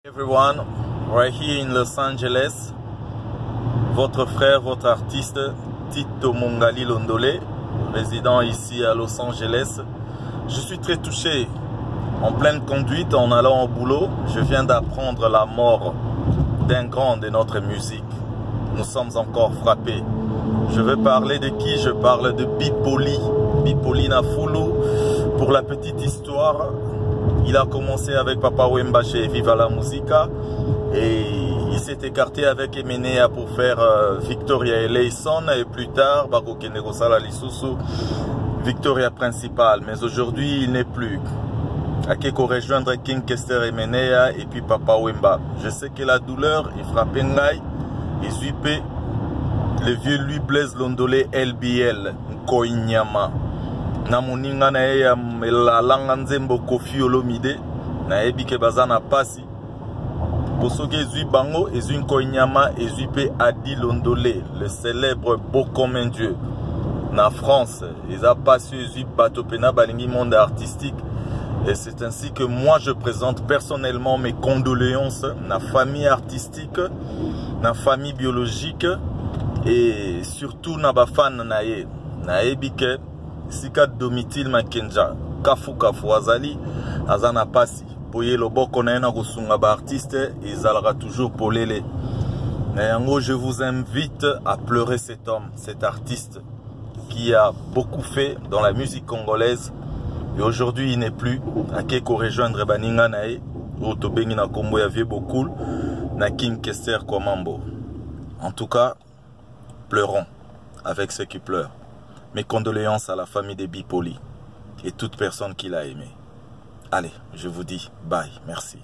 Everyone, right here in Los Angeles, votre frère, votre artiste Tito Mongali Londolé, résident ici à Los Angeles. Je suis très touché. En pleine conduite, en allant au boulot, je viens d'apprendre la mort d'un grand de notre musique. Nous sommes encore frappés. Je veux parler de qui? Je parle de Bipoli, Bipoli Nafulu. Pour la petite histoire, il a commencé avec Papa Wemba chez Viva la Musica et il s'est écarté avec Emenea pour faire Victoria et Layson et plus tard Bako Kenegosala Lisusu, Victoria principale. Mais aujourd'hui il n'est plus. Akeko rejoindre King Kester Emenea et puis Papa Wemba. Je sais que la douleur est frappée Ngai et Zuipe, le vieux Louis Blaise Londolé LBL Nkoinyama. Na moninga na ye ya melalanga nzembo Kofi Olomide na yebi ke bazana pasi bosoke ezui bango ezui Nkoinyama ezui pe Adi Londolé, le célèbre beau comme un dieu na France. Eza pasi ezui bato pena balingi monde artistique et c'est ainsi que moi je présente personnellement mes condoléances na famille artistique, na famille biologique et surtout na ba fan na ye na yebi ke Sika Domitil Makenja Kafu Azali Azana Pasi Poye Loboko Naena Kosunga ba artiste et Zalra toujours Polele. Nayango, je vous invite à pleurer cet homme, cet artiste qui a beaucoup fait dans la musique congolaise et aujourd'hui il n'est plus. Akeko rejoindre Baninga Nae Otobengi na Kombo ya Vieux Bokul na King Kester Komambo. En tout cas, pleurons avec ceux qui pleurent. Mes condoléances à la famille de Bipoli et toute personne qui l'a aimé. Allez, je vous dis bye, merci.